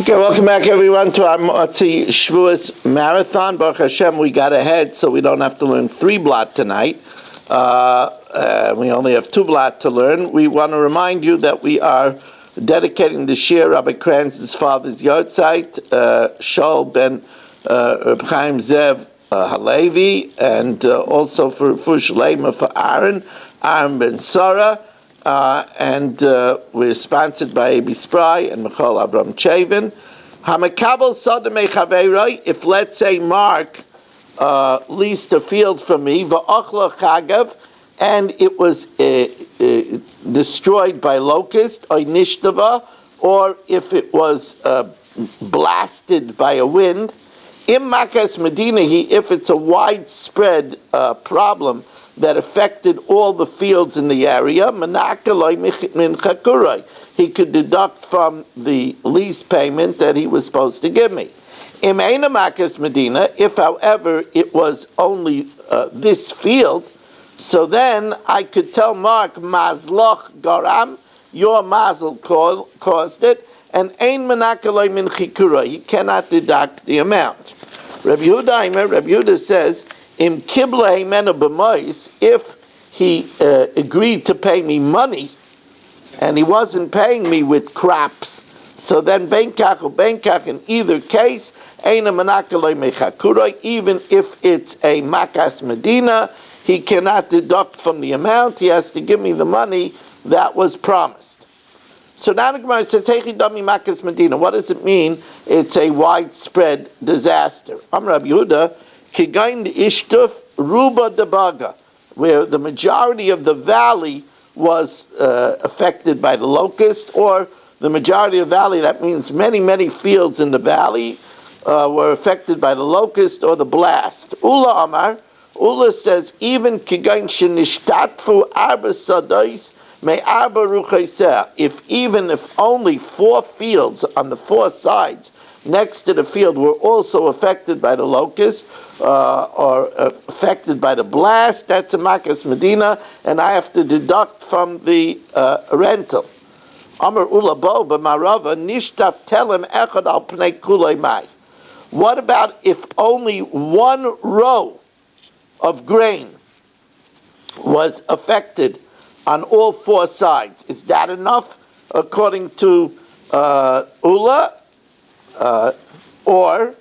Okay, welcome back everyone to our Motzi Shavuos Marathon. Baruch Hashem, we got ahead, so we don't have to learn 3 blot tonight. We only have 2 blot to learn. We want to remind you that we are dedicating the Shir Rabbi Kranz's father's yahrzeit, Shaul ben Reb Chaim Zev Halevi, and also for Fush Lema for Aaron ben Sarah. And we're sponsored by A.B. Spry and Michal Avram Chavin. Hamakabel Sodamei Chaveiroi, if let's say Mark leased a field from me, Va'achla Chagav, and it was destroyed by locust, or nishtava, or if it was blasted by a wind, Im Makas Medina, if it's a widespread problem that affected all the fields in the area, he could deduct from the lease payment that he was supposed to give me. Medina, if however it was only this field, so then I could tell Mark, Mazloch Garam, your mazel caused it, and Ein Menakaloi Min Chikura, he cannot deduct the amount. Rabbi Yehuda says, Im Kibla Himena B'mois, if he agreed to pay me money, and he wasn't paying me with crops, so then Benkach or Benkach in either case, Eina Menakaloi Mechakuroi, even if it's a Makas Medina, he cannot deduct from the amount, he has to give me the money that was promised. So now the Gemara says, Hechi Dami Makas Medina, what does it mean? It's a widespread disaster. Amar Rabbi Yehuda, Kigain Ishtuf Ruba Debaga, where the majority of the valley was affected by the locust, or the majority of the valley, that means many, many fields in the valley were affected by the locust or the blast. Ula Amar, Ula says, even Kigain Shenishtatfu Arba Sadais May Arba Ruchaiseh, if only 4 fields on the 4 sides next to the field were also affected by the locust or affected by the blast, that's a Makas Medina, and I have to deduct from the rental. Amar Ulabo b'Marava nishtaf telem echad al pnei kulei mai. What about if only 1 row of grain was affected on all 4 sides? Is that enough, according to Ula? Or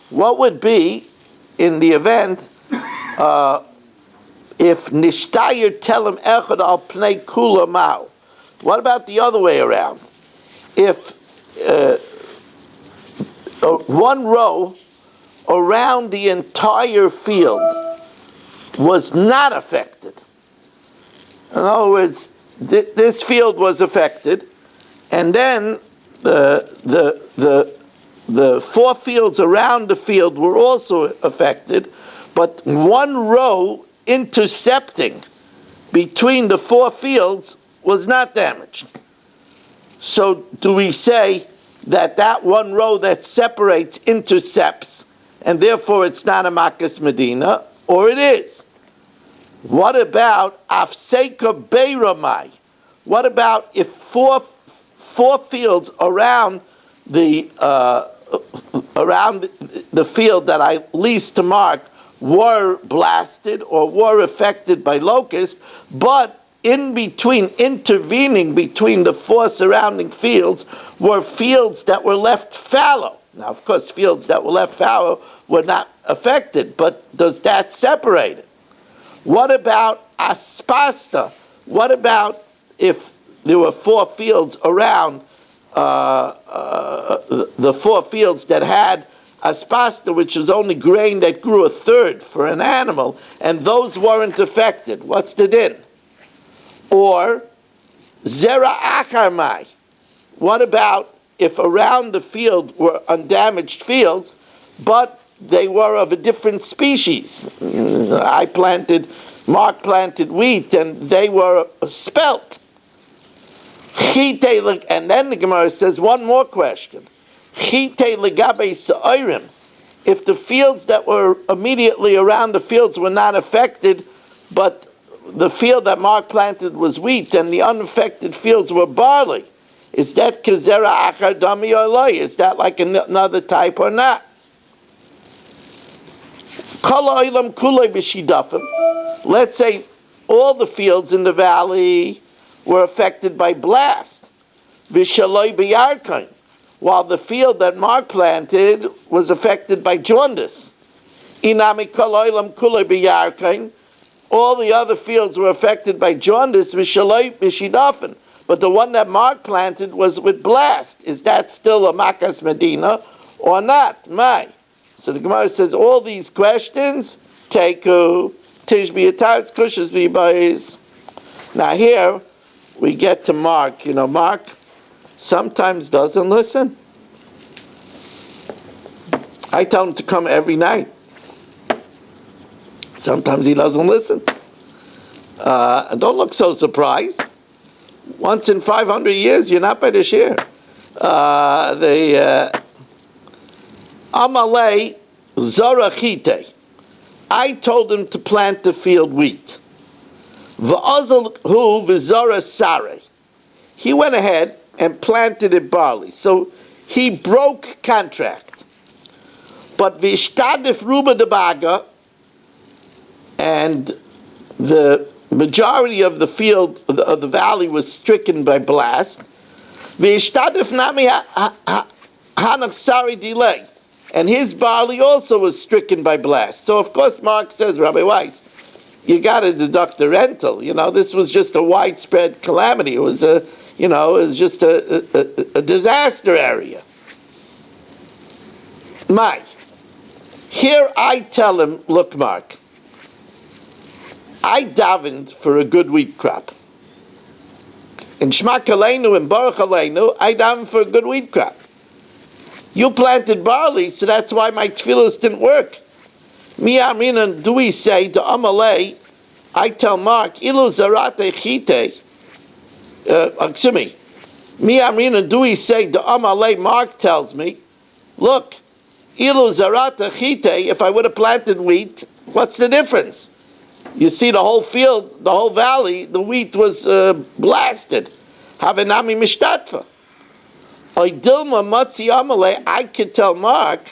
what would be in the event if nishtayir telem echad al pnei kula mau? What about the other way around? If 1 row around the entire field was not affected. In other words, this field was affected, and then the 4 fields around the field were also affected, but 1 row intercepting between the 4 fields was not damaged. So do we say that 1 row that separates intercepts, and therefore it's not a Makas Medina, or it is? What about Afseika Beiramai? What about if 4 fields around the field that I leased to Mark were blasted or were affected by locust, but intervening between the 4 surrounding fields were fields that were left fallow. Now, of course, fields that were left fallow were not affected, but does that separate it? What about aspasta? What about if there were 4 fields around the 4 fields that had aspasta, which was only grain that grew 1/3 for an animal, and those weren't affected? What's the din? Or zera acharmai? What about if around the field were undamaged fields, but they were of a different species? Mark planted wheat, and they were spelt. And then the Gemara says one more question. If the fields that were immediately around the fields were not affected, but the field that Mark planted was wheat, and the unaffected fields were barley, Is that Kazera Achar Dami or Loy? Is that like another type or not? Let's say all the fields in the valley were affected by blast. Vishaloi b'yarkain, while the field that Mark planted was affected by jaundice. Inami koloilam kuloi b'yarkain, all the other fields were affected by jaundice. Vishaloi b'shidafin, but the one that Mark planted was with blast. Is that still a makas medina or not? Mai. So the Gemara says all these questions teku tishbi atarts kushas v'bayis. Now here we get to Mark. You know, Mark sometimes doesn't listen. I tell him to come every night. Sometimes he doesn't listen. And don't look so surprised. Once in 500 years, you're not by the share. Amalei Zorachite. I told him to plant the field wheat. V'azal hu v'zora sare. He went ahead and planted it barley. So he broke contract. But v'ishtadif ruba de baga, and the majority of the field of the valley was stricken by blast. V'ishtadif nami hanach sari delay, and his barley also was stricken by blast. So of course Mark says, Rabbi Weiss, you got to deduct the rental. You know, this was just a widespread calamity. It was a it was just a disaster area. Here I tell him, look, Mark, I davened for a good wheat crop. In Shmak Aleinu and Baruch Aleinu, I davened for a good wheat crop. You planted barley, so that's why my tefillos didn't work. Mi amrinan, do we say to Amalei? I tell Mark, ilu zarate chite. Excuse me. Mi amrinan, do we say to Amalei? Mark tells me, look, ilu zarate chite. If I would have planted wheat, what's the difference? You see, the whole field, the whole valley, the wheat was blasted. Havenami mishtatva. I could tell Mark,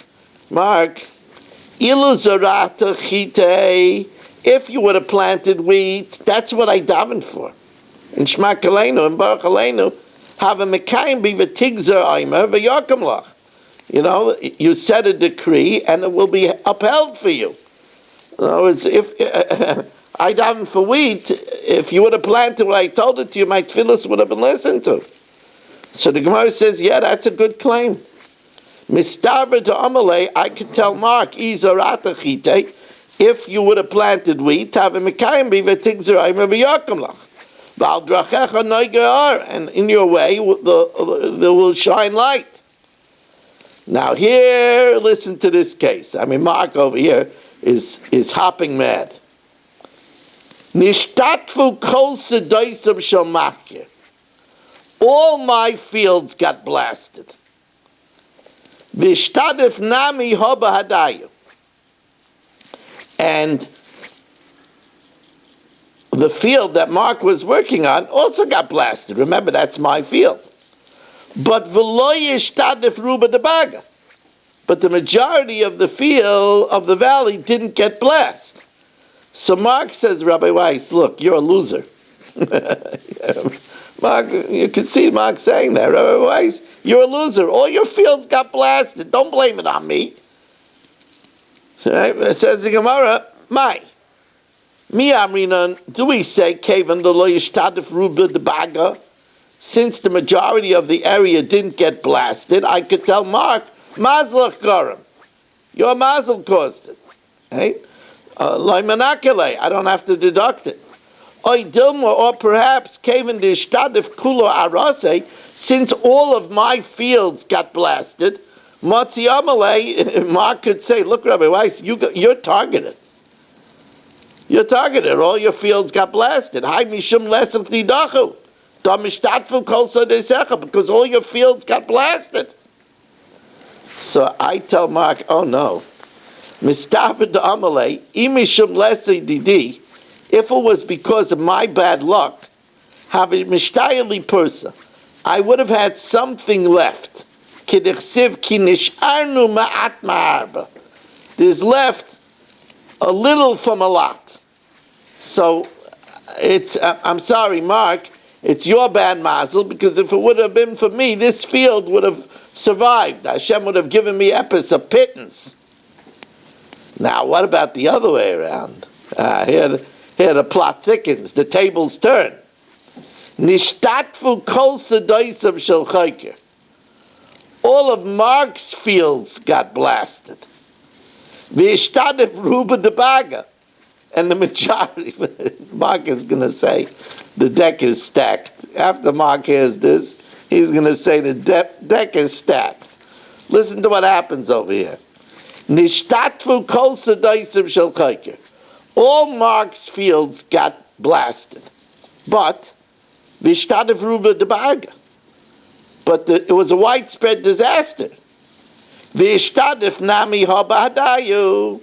if you would have planted wheat, that's what I davened for. In Shmak Aleinu and Baruch Aleinu, have a mekayim be v'tigzer aimer v'yakam lach. You know, you set a decree and it will be upheld for you. In other words, if I davened for wheat, if you would have planted what I told it to you, my tefillos would have been listened to. So the Gemara says, yeah, that's a good claim. Mistarber to Amalei, I could tell Mark, Izarata chite, if you would have planted wheat, have a mekayim be v'tigzer aimer v'yakam lach. V'al drachecha noigar, and in your way, there will shine light. Now here, listen to this case. I mean, Mark over here is hopping mad. Nishtatfu kol sedoisam shel makir. All my fields got blasted. Vishtadif nami hoba hadayu. And the field that Mark was working on also got blasted. Remember, that's my field. But v'lo yishtadif ruba debaga. But the majority of the field of the valley didn't get blasted. So Mark says, Rabbi Weiss, look, you're a loser. Mark, you can see Mark saying that. Rabbi Weiss, you're a loser. All your fields got blasted. Don't blame it on me. So it says the Gemara, Mi amrinan, do we say, Kevan lo yishtadif ruba debaga? Since the majority of the area didn't get blasted, I could tell Mark, Mazlach garam. Your mazel caused it. Right? I don't have to deduct it. Or perhaps since all of my fields got blasted, Mark could say, look, Rabbi Weiss, you're targeted. You're targeted. All your fields got blasted. Because all your fields got blasted. So I tell Mark, oh no. If it was because of my bad luck, have a mishtayeli person. I would have had something left. K'dichsiv ki nish'arnu ma'at ma'arba. There's left a little from a lot. So it's, I'm sorry, Mark, it's your bad mazel, because if it would have been for me, this field would have survived. Hashem would have given me epis, a pittance. Now, what about the other way around? Here the plot thickens, the tables turn. Nishtatfu kol sedaisav shel chayker. All of Mark's fields got blasted. V'ishtadif ruba debaga. And the majority, Mark is going to say, the deck is stacked. After Mark hears this, he's going to say the deck is stacked. Listen to what happens over here. Nishtatfu kol sedaisav shel chayker. All Mark's fields got blasted. But v'ishtadif ruba debaga. But it was a widespread disaster. V'ishtadif nami habadayu.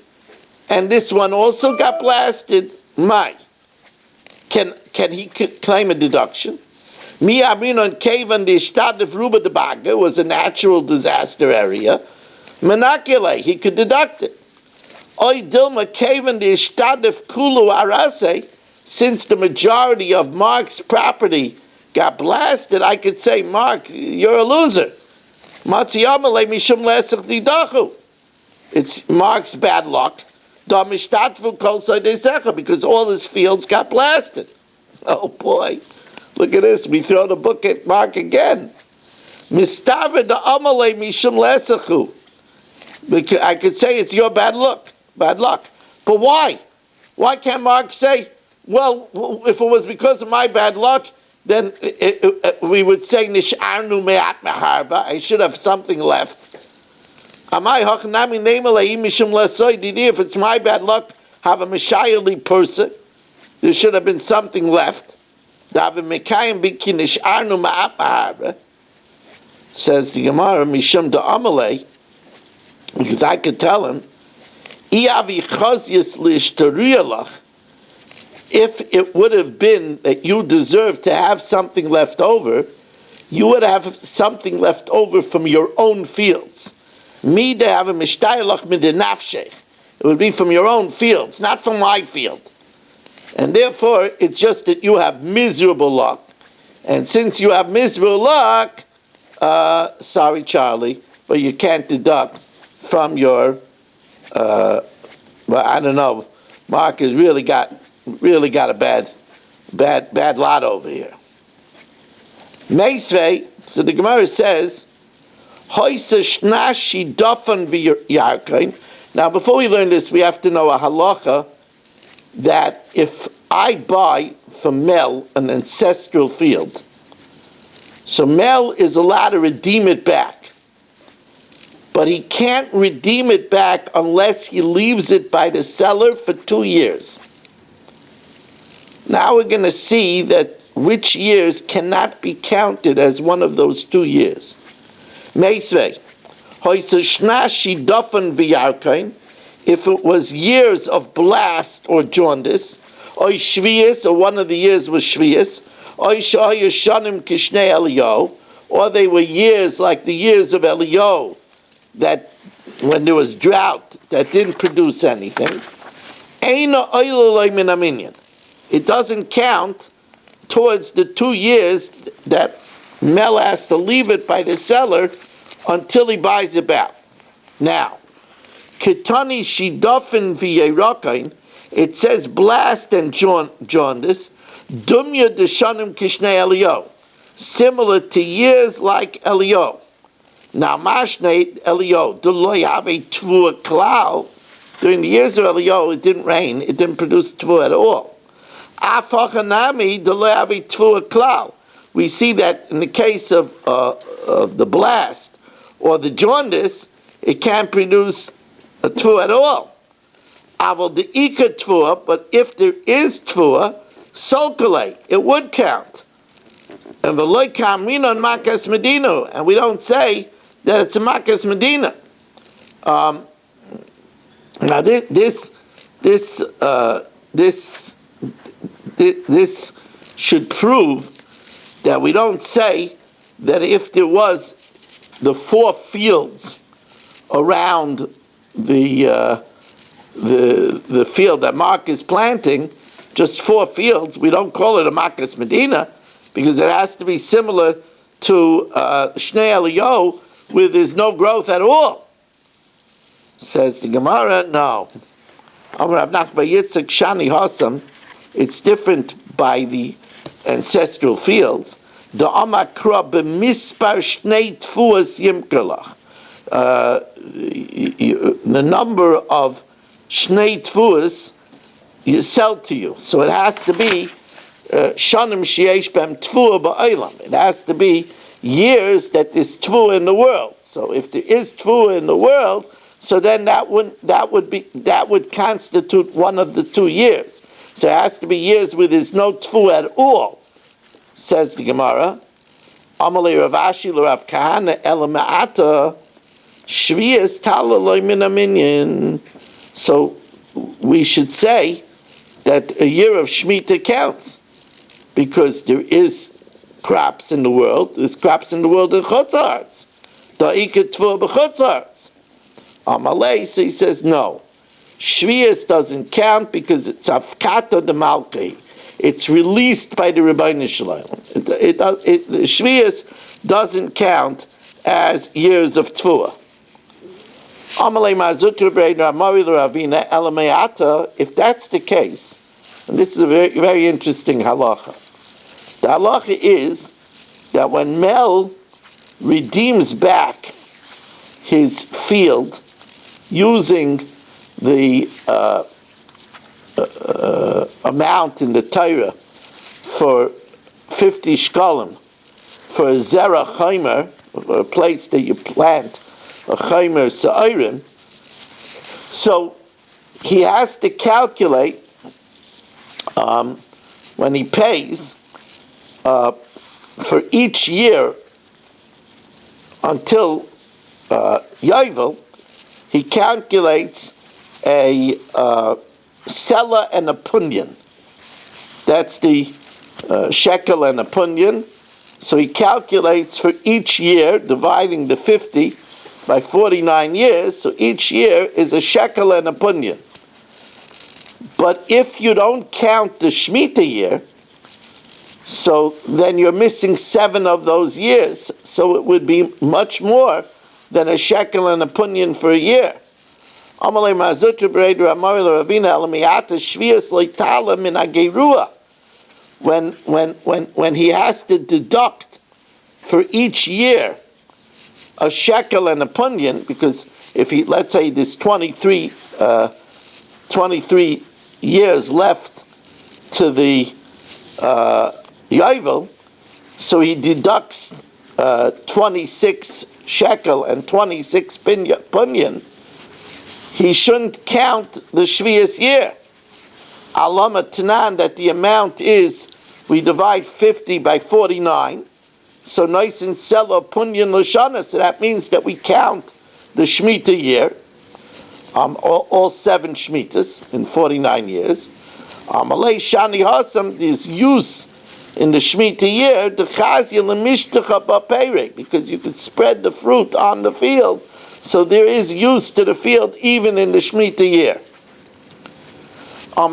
And this one also got blasted. Can he claim a deduction? Mi abrinon kevan d'ishtadif ruba debaga was a natural disaster area. Menakile, he could deduct it. Oy dilma kevan d'ishtadif kulu arase, since the majority of Mark's property got blasted, I could say, Mark, you're a loser. Matziyamale mishum lesach didachu. It's Mark's bad luck. Because all his fields got blasted. Oh boy, look at this. We throw the book at Mark again. I could say it's your bad luck. But why? Why can't Mark say, well, if it was because of my bad luck, then we would say, Nish'arnu me'at meharba. I should have something left. If it's my bad luck, have a meshayeli person, there should have been something left. Says the Gemara, Mishum da Amalei, because I could tell him, if it would have been that you deserved to have something left over, you would have something left over from your own fields. Me to have a mishtayalach midinafshech. It would be from your own fields, not from my field. And therefore, it's just that you have miserable luck. And since you have miserable luck, sorry, Charlie, but you can't deduct from your, well, I don't know, Mark has really got a bad lot over here. Meisvei, so the Gemara says, now, before we learn this, we have to know a halacha that if I buy from Mel an ancestral field, so Mel is allowed to redeem it back, but he can't redeem it back unless he leaves it by the seller for 2 years. Now we're going to see that which years cannot be counted as one of those 2 years. Meisvei, if it was years of blast or jaundice, or shvius, or one of the years was shvius, or they were years like the years of Eliyahu, that when there was drought, that didn't produce anything, it doesn't count towards the 2 years that Mel has to leave it by the seller until he buys it back. Now, Ketani Shidofin v'Yerakin, it says blast and jaundice, Dumya Deshanim Kishnei Eliyahu, similar to years like Eliyahu. Now, Mashnei Eliyahu, Deloy have a Tvua Klal. During the years of Eliyahu, it didn't rain, it didn't produce Tvua at all. Afachanami Deloy have a Tvua Klal. We see that in the case of the blast or the jaundice, it can't produce a tfuah at all. Aval the ika tfuah, but if there is tfuah, solkale, it would count. And the loy kamrina on makas medina, and we don't say that it's a makas medina. Now this should prove that we don't say that if there was the 4 fields around the field that Mark is planting, just 4 fields, we don't call it a Makas Medina, because it has to be similar to Shnei Eliyahu, where there's no growth at all. Says the Gemara, no. It's different by the ancestral fields. The number of Shnei Tfuas you sell to you. So it has to be Shanim Sheyesh Bem Tfuah Ba'olam. It has to be years that there's Tfuah in the world. So if there is Tfuah in the world, so then that would constitute one of the 2 years. So it has to be years where there's no Tfuah at all. Says the Gemara, Amalei Rav Ashi l'Rav Kahana ela ma'ata shviyas talaloi min aminyan. So we should say that a year of Shemitah counts, because there is crops in the world. There's crops in the world in Chutz Haaretz. Da'ika Tfuah b'Chutz Haaretz. Amalei, so he says no. Shviyas doesn't count because it's Afkata de Malkei. It's released by the Rebbeinu Shalom. The Shviyas doesn't count as years of Tfuah. If that's the case, and this is a very, very interesting halacha. The halacha is that when Mel redeems back his field using the amount in the Torah for 50 shkalim for a zera chaimer, a place that you plant a chaimer sa'irim, so he has to calculate when he pays for each year until Yovel, he calculates a sela and a punyan. That's the shekel and a punyan. So he calculates for each year, dividing the 50 by 49 years, so each year is a shekel and a punyan. But if you don't count the Shemitah year, so then you're missing 7 of those years, so it would be much more than a shekel and a punyan for a year. When he has to deduct for each year a shekel and a punyan, because if he, let's say there's 23 years left to the Yovel, so he deducts 26 shekel and 26 punyan, he shouldn't count the Shvius year. Alama Tanan, that the amount is, we divide 50 by 49, so nice and selo punyan l'shana, so that means that we count the Shemitah year, all 7 Shemitas in 49 years. Amalei Shani Hasam, there's use in the Shemitah year, because you could spread the fruit on the field, so there is use to the field even in the Shemitah year. When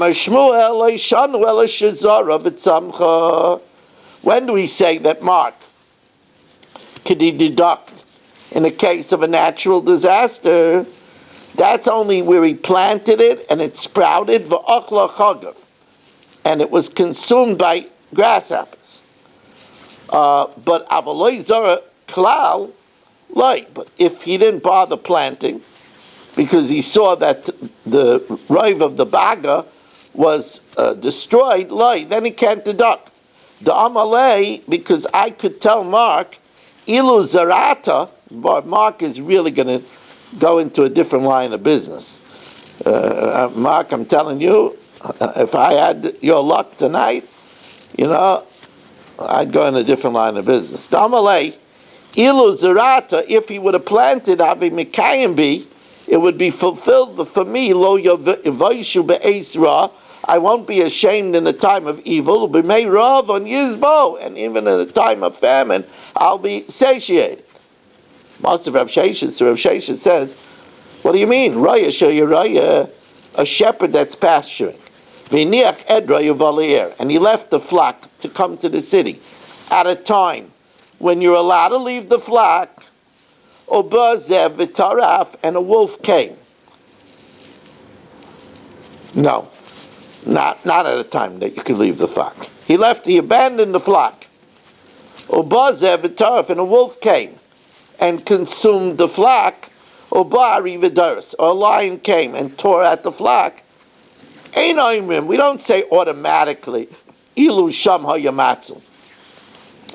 do we say that Mark could he deduct in the case of a natural disaster? That's only where he planted it and it sprouted, and it was consumed by grasshoppers. But avaloi zara klal, like, but if he didn't bother planting because he saw that the rive of the baga was destroyed, like, then he can't deduct. The amalei, because I could tell Mark, ilu zarata, but Mark is really going to go into a different line of business. Mark, I'm telling you, if I had your luck tonight, I'd go in a different line of business. Damalei, ilu zarata, if he would have planted avi mikayim bi, it would be fulfilled for me, lo yavaishu be'esra, I won't be ashamed in a time of evil. B'mei rav on yizbo, and even in a time of famine, I'll be satiated. Master Rav Sheshes, so Rav Sheshes says, what do you mean? Raya sheyaraya, a shepherd that's pasturing. V'niach edra yuvalier, and he left the flock to come to the city at a time when you're allowed to leave the flock. Obazev v'taraf, and a wolf came. No, not at a time that you could leave the flock. He abandoned the flock. Obazev v'taraf, and a wolf came and consumed the flock. Obari v'daris, or a lion came and tore at the flock. Ein oimrim, we don't say automatically, ilu sham hayamatzel.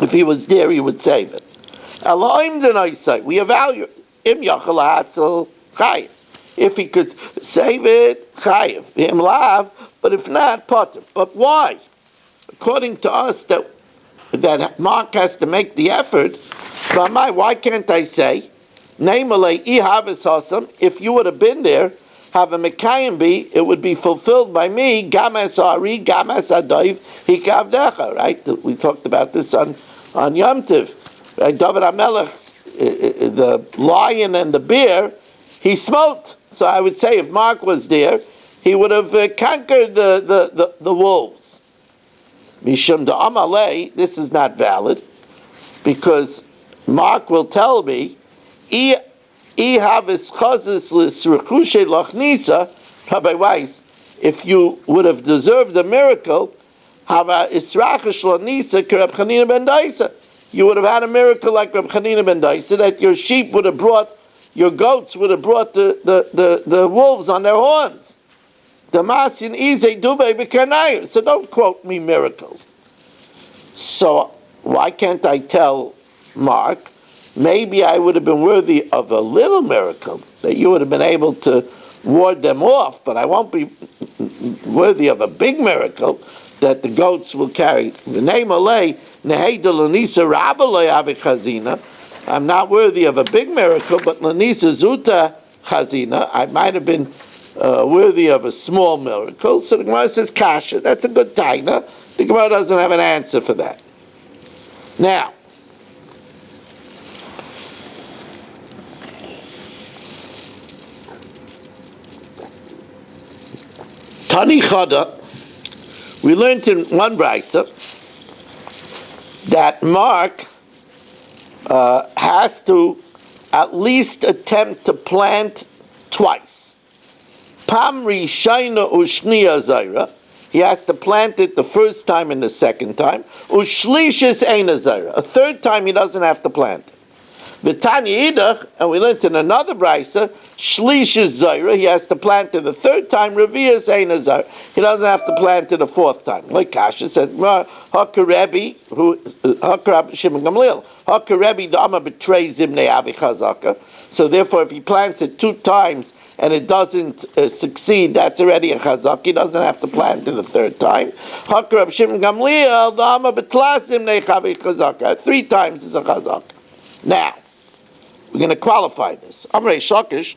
If he was there, he would save it. Elohim denoisai, we evaluate. Im yachal hatzel chayiv. If he could save it, chayiv. Im lav, but if not, potter. But why? According to us, that Mark has to make the effort. Why can't I say, if you would have been there, have a mekayim be, it would be fulfilled by me, gamas ari, gamas adayv, hikavdecha, right? We talked about this on Yom Tov. Right? David HaMelech, the lion and the bear, he smote. So I would say if Mark was there, he would have conquered the wolves. Mishum da amalei, this is not valid, because Mark will tell me, Rabbi Weiss, if you would have deserved a miracle, you would have had a miracle like Reb Chanina ben Daisa, that your sheep would have brought, your goats would have brought the wolves on their horns. So don't quote me miracles. So why can't I tell Mark, maybe I would have been worthy of a little miracle, that you would have been able to ward them off, but I won't be worthy of a big miracle that the goats will carry. I'm not worthy of a big miracle, but Lanisa Zuta Chazina, I might have been worthy of a small miracle. So the Gemara says, Kasha, that's a good taina. The Gemara doesn't have an answer for that. Now, Tani Chada, we learned in one brayso that Mark has to at least attempt to plant twice. Pam Rishayna Ushniya Zaira, he has to plant it the first time and the second time. Ushlishis Eina Zaira, a third time he doesn't have to plant it. V'tani Idach, and we learned in another brayso, Shlishis Zaira, he has to plant it the third time. Revius Eina Zaira, he doesn't have to plant it a fourth time. Like Kasha says, Hakarebi, Hakarab Shimon Gamliel, Hakarebi Dama betrays Zimnei Avi Chazaka. So therefore, if he plants it two times and it doesn't succeed, that's already a chazak. He doesn't have to plant it a third time. Hakarab Shimon Gamliel Dama betlas Zimnei Avi Chazaka. 3 times is a chazak. Now, we're going to qualify this. Amrei Shakish,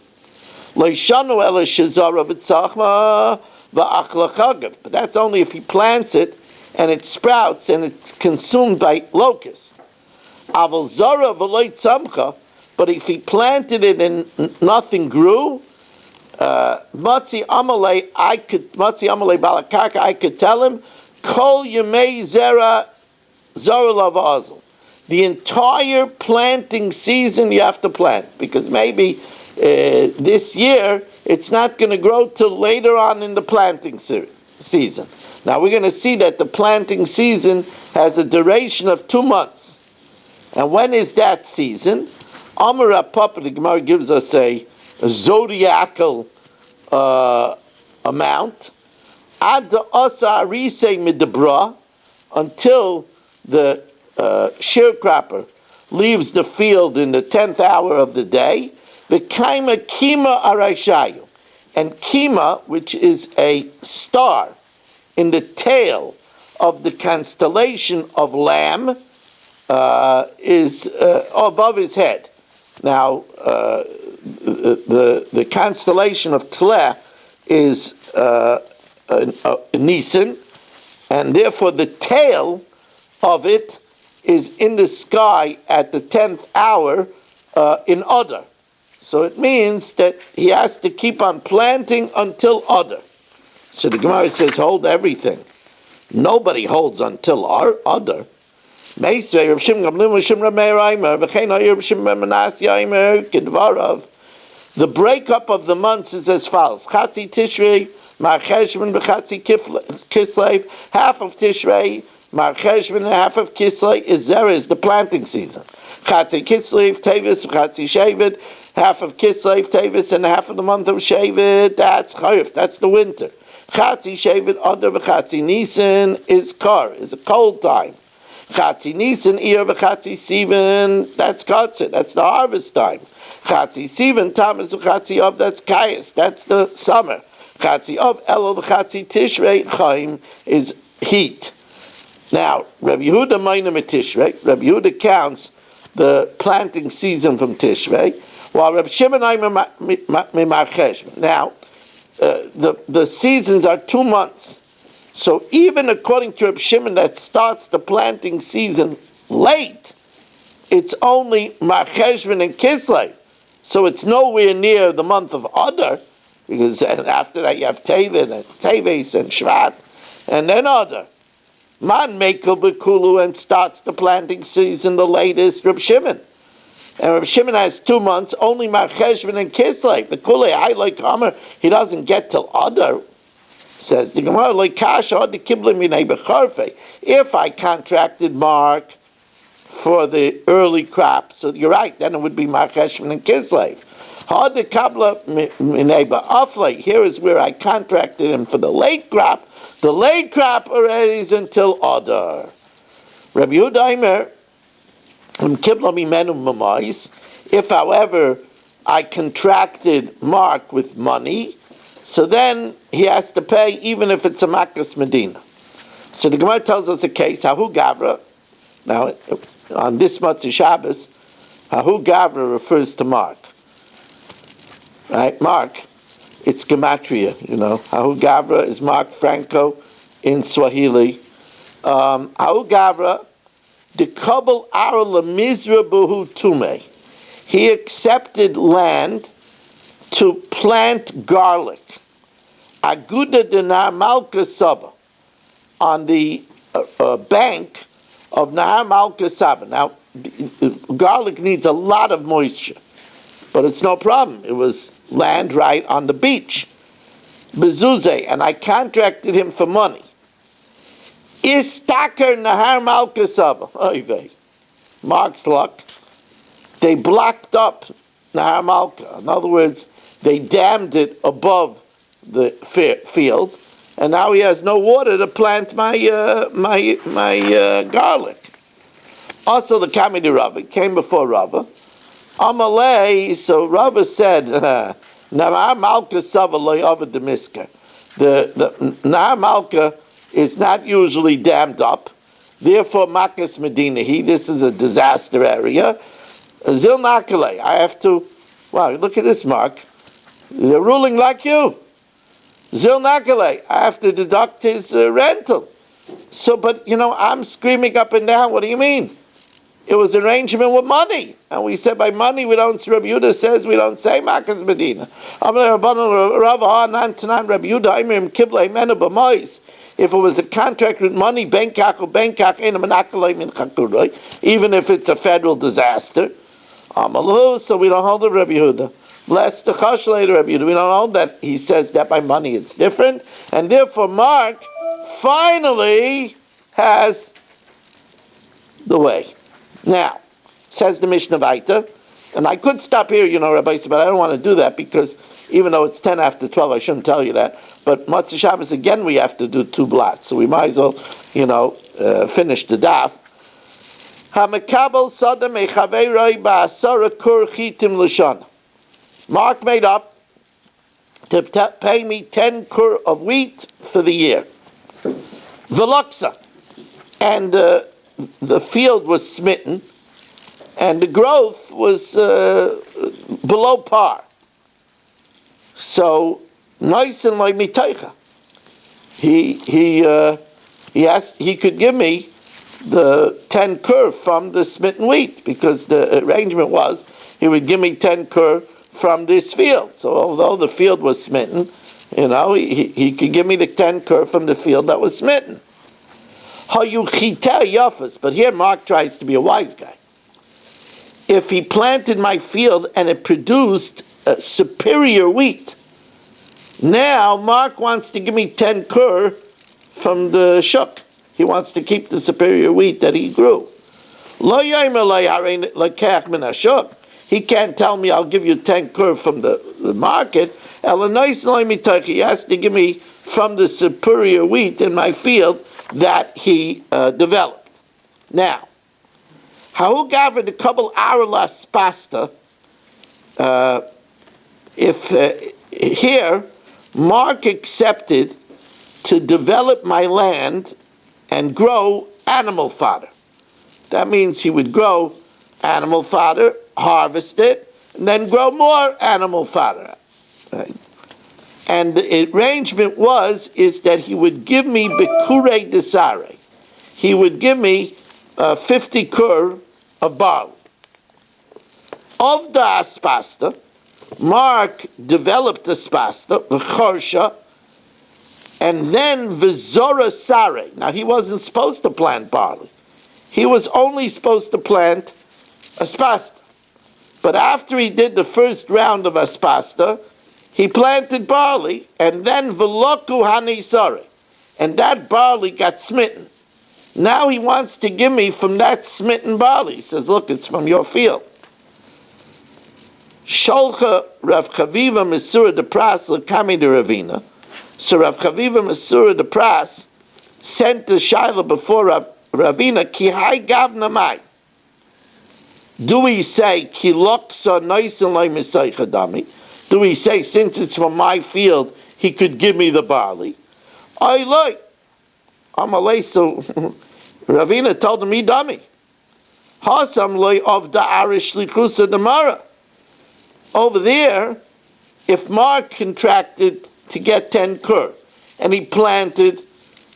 Leishanu ela shizara v'tzachma v'achlachagav. But that's only if he plants it and it sprouts and it's consumed by locusts. Aval zara v'loy tzamcha. But if he planted it and nothing grew, matzi amalei balakaka, I could tell him, kol yemei zera lavazal. The entire planting season you have to plant, because maybe this year it's not going to grow till later on in the planting season. Now we're going to see that the planting season has a duration of 2 months. And when is that season? Amar Papa, the Gemara gives us a zodiacal amount. Ad asa arise midabra, until the sharecropper leaves the field in the 10th hour of the day. The kaima kima arashayu, and kima, which is a star in the tail of the constellation of Lamb, is above his head. Now, the constellation of Tleh is Nisan, and therefore the tail of it is in the sky at the 10th hour in Adar. So it means that he has to keep on planting until Adar. So the Gemara says, hold everything. Nobody holds until Adar. The breakup of the months is as follows: Chatzi Tishrei, Mar Cheshvan, V'Chatzi Kislev. Half of Tishrei, Mar Cheshvan, and half of Kislev is the planting season. Chatzi Kislev, Tevis, V'Chatzi Shevet. Half of Kislev, Tevis, and half of the month of Shevet. That's Chayif. That's the winter. Chatzi Shevet Adar V'Chatzi Nisan is a cold time. Chatzi Nisan Iyar V'Chatzi Sivan, that's Katzah, that's the harvest time. Chatzi Sivan Tammuz V'Chatzi Av, that's Kayas, that's the summer. Chatzi Av Elul V'Chatzi Tishrei Chaim is heat. Now, Rabbi Yehuda Maina Tishrei, Rabbi Yehuda counts the planting season from Tishrei, while Rabbi Shimon Mimar. Now, the seasons are 2 months. So even according to Rabbi Shimon, that starts the planting season late, it's only Mar Cheshvan and Kislev. So it's nowhere near the month of Adar, because after that you have Teves and Shvat, and then Adar. Man Mekel B'Kulu, and starts the planting season the latest, Rabbi Shimon. And Rabbi Shimon has 2 months, only Mar Cheshvan and Kislev. The Kulei, I like Homer, he doesn't get till Adar. Says the Gemara, like Kasha, the Kiblim Minei Becharfe. If I contracted Mark for the early crop, so you're right, then it would be Mar Cheshvan and Kislev. Had the Kabla Minei Ba'afle. Here is where I contracted him for the late crop. The late crop already is until Adar. Rabbi Yehuda if, however, I contracted Mark with money, so then he has to pay even if it's a Makas Medina. So the Gemara tells us a case, Hahu Gavra. Now, on this Matzah Shabbos, Hahu Gavra refers to Mark. Right? Mark, it's Gematria, Hahu Gavra is Mark Franco in Swahili. Hahu Gavra, the Kabul Ara Lemizra Buhu Tume. He accepted land to plant garlic. Aguda de Nahar Malka Saba, on the bank of Nahar Malka Saba. Now, garlic needs a lot of moisture, but it's no problem. It was land right on the beach. Bezuze, and I contracted him for money. Istaker Nahar Malka Saba. Oy vey. Mark's luck. They blocked up Nahar Malka. In other words, they dammed it above the field, and now he has no water to plant my garlic. Also, the Kamidi Rava came before Rava. Amalei, so Rava said, Nahar Malka Sava Lo'ava Demiska. The Nahar Malka is not usually dammed up, therefore Makas Medina. This is a disaster area. Zil Nakale, I have to, wow, look at this, Mark. They're ruling like you. Zil Nakale, I have to deduct his rental. So, but, I'm screaming up and down, what do you mean? It was an arrangement with money. And we said by money, Rabbi Yehuda says we don't say Makas Medina. If it was a contract with money, even if it's a federal disaster, so we don't hold the Rabbi Yehuda. Lest the Chash later Rabbi Yehuda, we don't hold that. He says that by money it's different, and therefore Mark finally has the way. Now, says the Mishnah Vaita, and I could stop here, Rabbi, but I don't want to do that because even though it's 10 after 12, I shouldn't tell you that. But Matzah Shabbos, again, we have to do 2 blots, so we might as well, finish the daf. Mark made up to pay me 10 kur of wheat for the year. Veluksa. And the field was smitten, and the growth was below par. So, nice and like mitaycha. he could give me the 10 kur from the smitten wheat, because the arrangement was he would give me 10 kur from this field. So although the field was smitten, he could give me the 10 kur from the field that was smitten. But here Mark tries to be a wise guy. If he planted my field and it produced superior wheat, now Mark wants to give me 10 kur from the shuk. He wants to keep the superior wheat that he grew. He can't tell me I'll give you 10 kur from the market. He has to give me from the superior wheat in my field that he developed. Now, how gathered a couple hours pasta? If here Mark accepted to develop my land and grow animal fodder. That means he would grow animal fodder, harvest it, and then grow more animal fodder. Right? And the arrangement is that he would give me bekure desare. He would give me 50 kur of barley. Of the aspasta, Mark developed the spasta, the chorsha, and then v'zora sare. Now he wasn't supposed to plant barley. He was only supposed to plant aspasta. But after he did the first round of aspasta, he planted barley, and then v'loku hanisare. And that barley got smitten. Now he wants to give me from that smitten barley. He says, look, it's from your field. Sholcha Rav Chaviva Mesura de Pras l'kami de Ravina. So Rav Chaviva Mesura de Pras sent the Shaila before Ravina, ki hai gavna mai. Do we say, ki loksa noisin lai misaycha dami? Do we say, since it's from my field, he could give me the barley? I like. Amalei, so Ravina told him, he dummy. Hasam loy of the arish likusa damara. Over there, if Mark contracted to get 10 kur, and he planted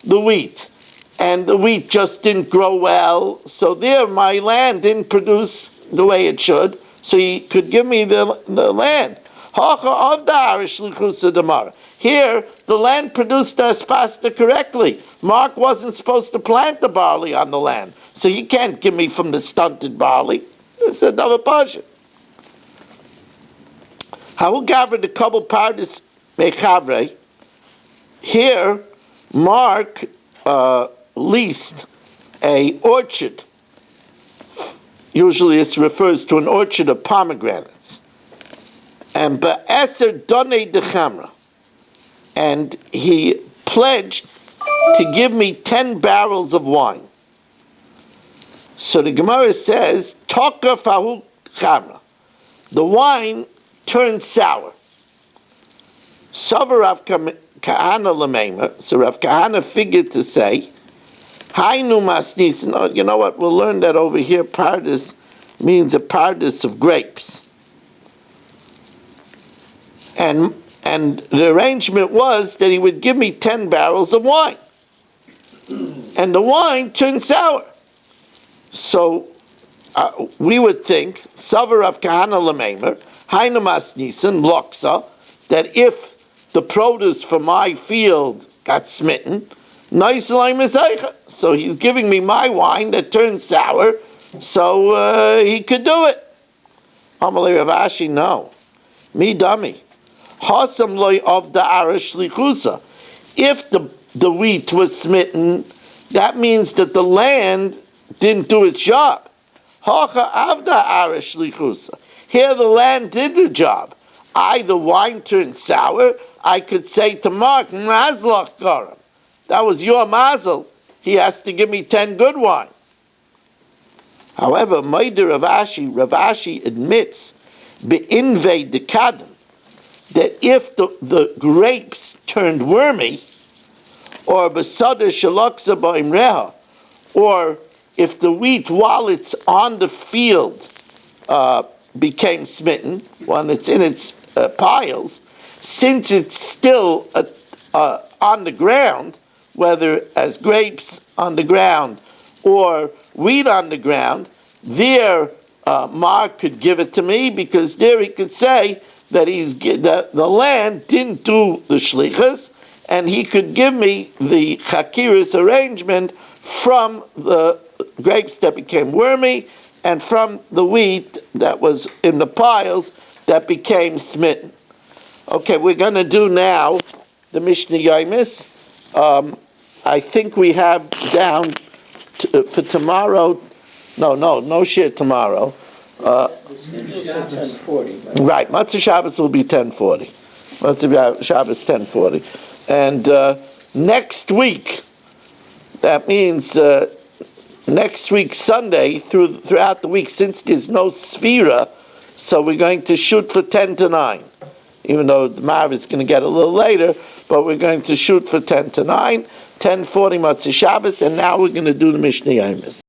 the wheat, and the wheat just didn't grow well, so there my land didn't produce the way it should, so he could give me the land. Here, the land produced the aspasta correctly. Mark wasn't supposed to plant the barley on the land, so he can't give me from the stunted barley. It's another portion. How gathered the couple parties mechavre? Here, Mark leased a orchard. Usually, it refers to an orchard of pomegranates. And be'eser donei dechamra, and he pledged to give me 10 barrels of wine. So the Gemara says, "Toka fahu chamra." The wine turned sour. So Rav Kahana Lamema, so Rav Kahana figured to say, Hainu masnis. You know what? We'll learn that over here. Pardes means a pardes of grapes. And the arrangement was that he would give me 10 barrels of wine. And the wine turned sour. So we would think, Savar of Kahana Lamemer, Hainamas Nisan, Loksa, that if the produce from my field got smitten, so he's giving me my wine that turned sour, so he could do it. Amalei Rav Ashi, no. Me dummy. Hasam loy of the arish lichusa. If the wheat was smitten, that means that the land didn't do its job. Hacha avda arish lichusa. Here the land did the job. The wine turned sour. I could say to Mark, Mazlach garam. That was your mazel. He has to give me 10 good wine. However, Maider Rav Ashi admits, be'invei dekadam, that if the grapes turned wormy, or besada shalaksa ba'imreha, or if the wheat while it's on the field became smitten, when it's in its piles, since it's still on the ground, whether as grapes on the ground or wheat on the ground, there Mark could give it to me, because there he could say that the land didn't do the shlichus, and he could give me the chakiris arrangement from the grapes that became wormy and from the wheat that was in the piles that became smitten. Okay, we're going to do now the Mishnah Yomis. I think we have down for tomorrow. No shit tomorrow. The schedule said 10:40. Right, Matzah Shabbos will be 10:40. Matzah Shabbos 10:40, and next week, that means next week Sunday throughout the week, since there's no Sphira, so we're going to shoot for 10 to 9. Even though the Mav is going to get a little later, but we're going to shoot for 10 to 9, 10:40 Matzah Shabbos, and now we're going to do the Mishnah Yomis.